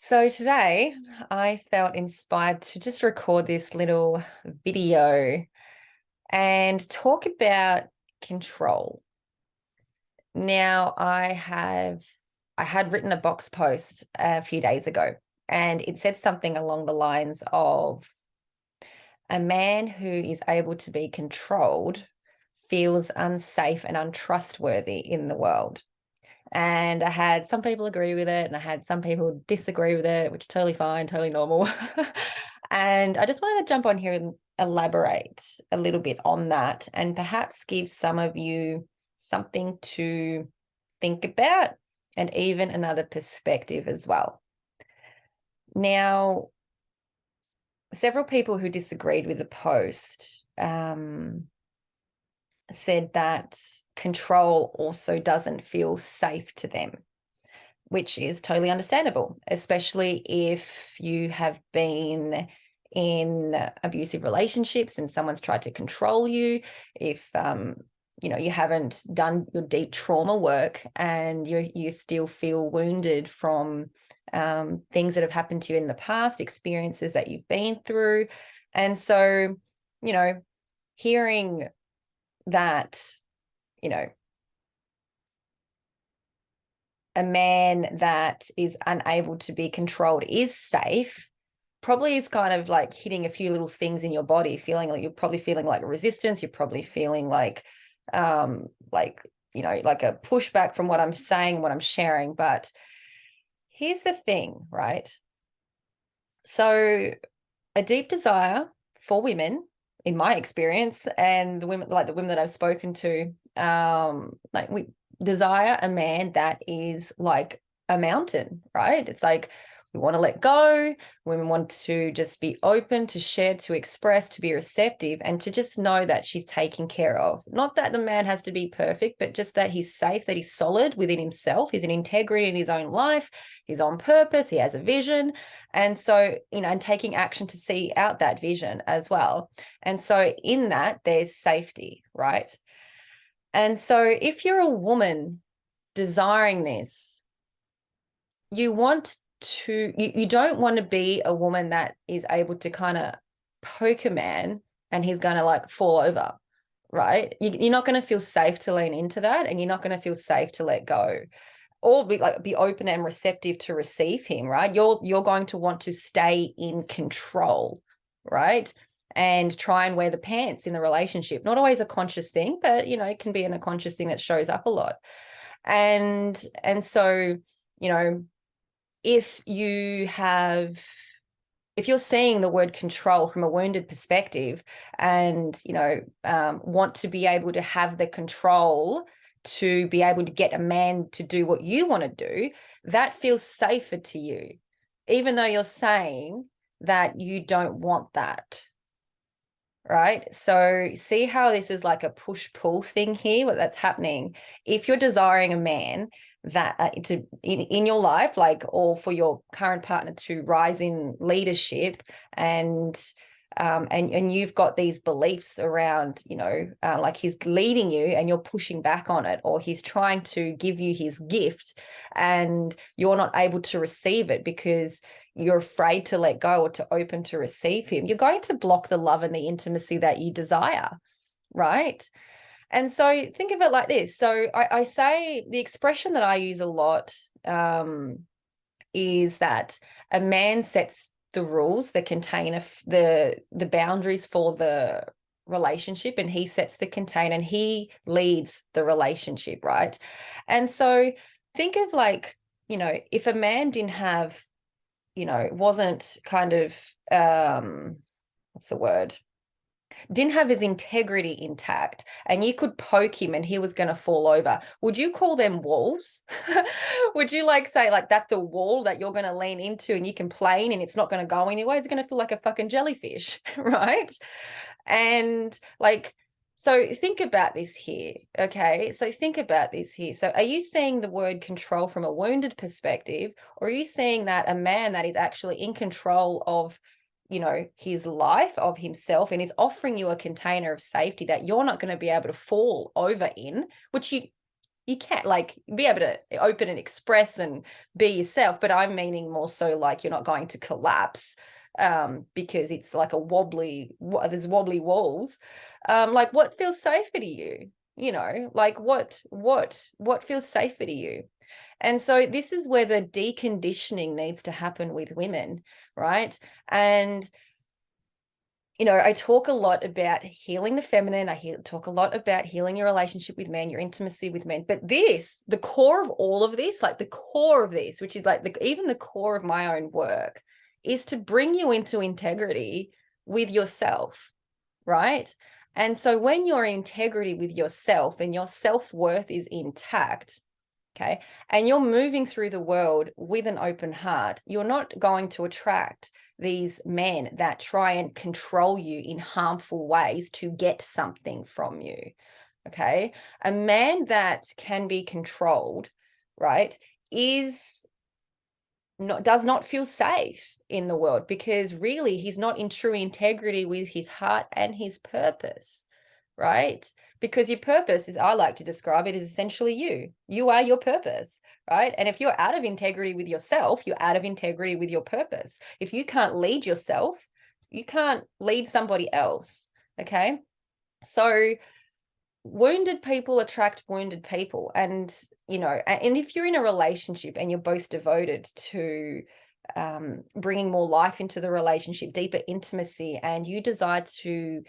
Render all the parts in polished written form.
So today I felt inspired to just record this little video and talk about control. Now I had written a box post a few days ago, and it said something along the lines of a man who is able to be controlled feels unsafe and untrustworthy in the world. And I had some people agree with it, and I had some people disagree with it, which is totally fine, totally normal. And I just wanted to jump on here and elaborate a little bit on that and perhaps give some of you something to think about and even another perspective as well. Now, several people who disagreed with the post said that control also doesn't feel safe to them, which is totally understandable, especially if you have been in abusive relationships and someone's tried to control you, if you haven't done your deep trauma work and you still feel wounded from things that have happened to you in the past, experiences that you've been through. And so, hearing that, a man that is unable to be controlled is safe probably is kind of like hitting a few little things in your body, feeling like you're probably feeling like a resistance. You're probably feeling like like a pushback from what I'm saying, what I'm sharing. But here's the thing, right? So a deep desire for women, in my experience, and the women that I've spoken to, we desire a man that is like a mountain, right? It's like we want to let go. Women want to just be open, to share, to express, to be receptive, and to just know that she's taken care of. Not that the man has to be perfect, but just that he's safe, that he's solid within himself. He's an integrity in his own life. He's on purpose. He has a vision. And so, and taking action to see out that vision as well. And so in that, there's safety, right? And so if you're a woman desiring this, you don't want to be a woman that is able to kind of poke a man and he's going to like fall over, right? You're not going to feel safe to lean into that, and you're not going to feel safe to let go or be open and receptive to receive him, right? You're going to want to stay in control, right? And try and wear the pants in the relationship. Not always a conscious thing, but it can be an unconscious thing that shows up a lot. And so, if you're seeing the word control from a wounded perspective and want to be able to have the control to be able to get a man to do what you want to do, that feels safer to you, even though you're saying that you don't want that, right? So see how this is like a push-pull thing here, what that's happening. If you're desiring a man that in your life, like, or for your current partner to rise in leadership, and you've got these beliefs around, like he's leading you and you're pushing back on it, or he's trying to give you his gift and you're not able to receive it because you're afraid to let go or to open to receive him, you're going to block the love and the intimacy that you desire, right? And so think of it like this. So I say the expression that I use a lot is that a man sets the rules, the container, the boundaries for the relationship, and he sets the container and he leads the relationship, right? And so think of like, if a man didn't have, wasn't kind of, what's the word? Didn't have his integrity intact, and you could poke him and he was going to fall over, would you call them walls? Would you say like that's a wall that you're going to lean into and you can plane and it's not going to go anywhere? It's going to feel like a fucking jellyfish, right? And so think about this here, okay? So think about this here. So are you seeing the word control from a wounded perspective, or are you seeing that a man that is actually in control of his life, of himself, and is offering you a container of safety that you're not going to be able to fall over in, which You can't like be able to open and express and be yourself, but I'm meaning more so like you're not going to collapse because it's like there's wobbly walls. Like what feels safer to you? You know, like what feels safer to you? And so this is where the deconditioning needs to happen with women, right? And you know, I talk a lot about healing the feminine. Talk a lot about healing your relationship with men, your intimacy with men. But the core of all of this, like the core of this, which is like even the core of my own work, is to bring you into integrity with yourself, right? And so when you're in integrity with yourself and your self-worth is intact, okay, and you're moving through the world with an open heart, you're not going to attract these men that try and control you in harmful ways to get something from you. Okay. A man that can be controlled, right, does not feel safe in the world, because really he's not in true integrity with his heart and his purpose, right? Because your purpose is, I like to describe it as essentially you. You are your purpose, right? And if you're out of integrity with yourself, you're out of integrity with your purpose. If you can't lead yourself, you can't lead somebody else, okay? So wounded people attract wounded people. And, you know, and if you're in a relationship and you're both devoted to bringing more life into the relationship, deeper intimacy, and you desire to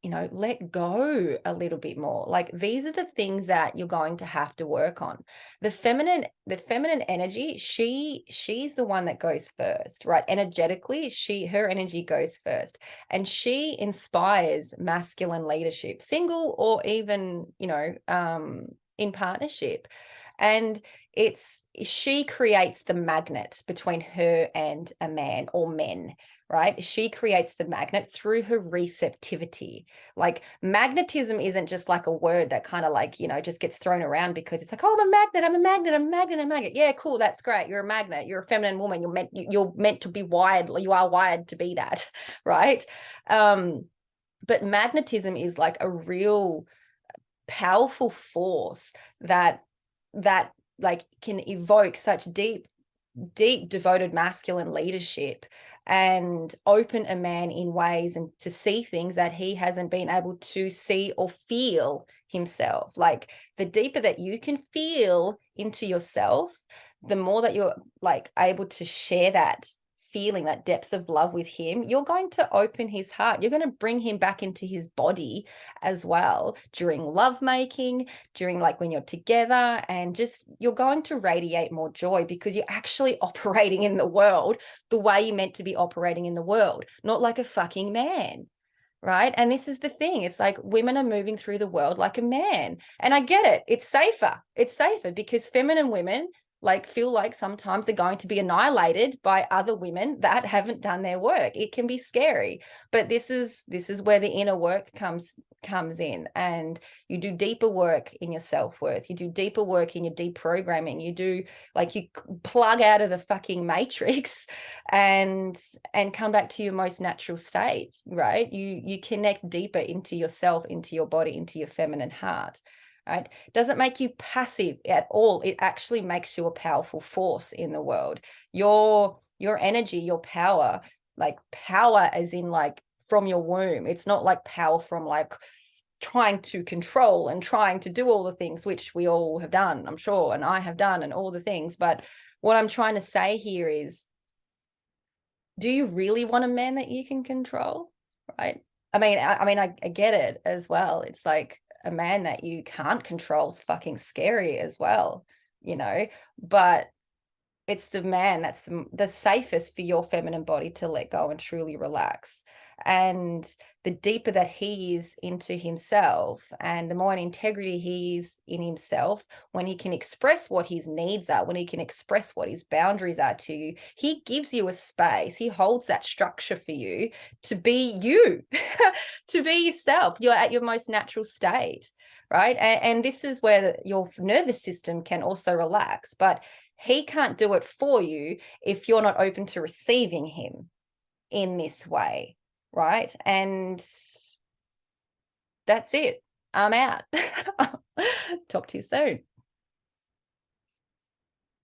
you know, let go a little bit more, like these are the things that you're going to have to work on. The feminine energy, she's the one that goes first, right? Energetically, her energy goes first, and she inspires masculine leadership, single or even, you know, in partnership. And she creates the magnet between her and a man or men, right? She creates the magnet through her receptivity. Like magnetism isn't just like a word that kind of like, you know, just gets thrown around because it's like, oh, I'm a magnet, I'm a magnet, I'm a magnet, I'm a magnet. Yeah, cool, that's great. You're a magnet. You're a feminine woman. You're meant to be wired. You are wired to be that, right? But magnetism is like a real powerful force that like can evoke such deep devoted masculine leadership and open a man in ways and to see things that he hasn't been able to see or feel himself. Like the deeper that you can feel into yourself, the more that you're like able to share that feeling, that depth of love with him, you're going to open his heart. You're going to bring him back into his body as well during lovemaking, during like when you're together, and just you're going to radiate more joy because you're actually operating in the world the way you're meant to be operating in the world, not like a fucking man. Right. And this is the thing. It's like women are moving through the world like a man. And I get it. It's safer. It's safer because feminine women like feel like sometimes they're going to be annihilated by other women that haven't done their work. It can be scary. But this is where the inner work comes in, and you do deeper work in your self-worth. You do deeper work in your deprogramming. You do like you plug out of the fucking matrix and come back to your most natural state, right? You connect deeper into yourself, into your body, into your feminine heart, right? It doesn't make you passive at all. It actually makes you a powerful force in the world. Your energy, your power, like power as in like from your womb. It's not like power from like trying to control and trying to do all the things, which we all have done, I'm sure, and I have done, and all the things. But what I'm trying to say here is, do you really want a man that you can control? Right. I get it as well. It's like a man that you can't control is fucking scary as well, you know, but it's the man that's the safest for your feminine body to let go and truly relax. And the deeper that he is into himself and the more in integrity he is in himself, when he can express what his needs are, when he can express what his boundaries are to you, he gives you a space. He holds that structure for you to be you, to be yourself. You're at your most natural state, right? And this is where your nervous system can also relax. But he can't do it for you if you're not open to receiving him in this way, right? And that's it. I'm out. Talk to you soon.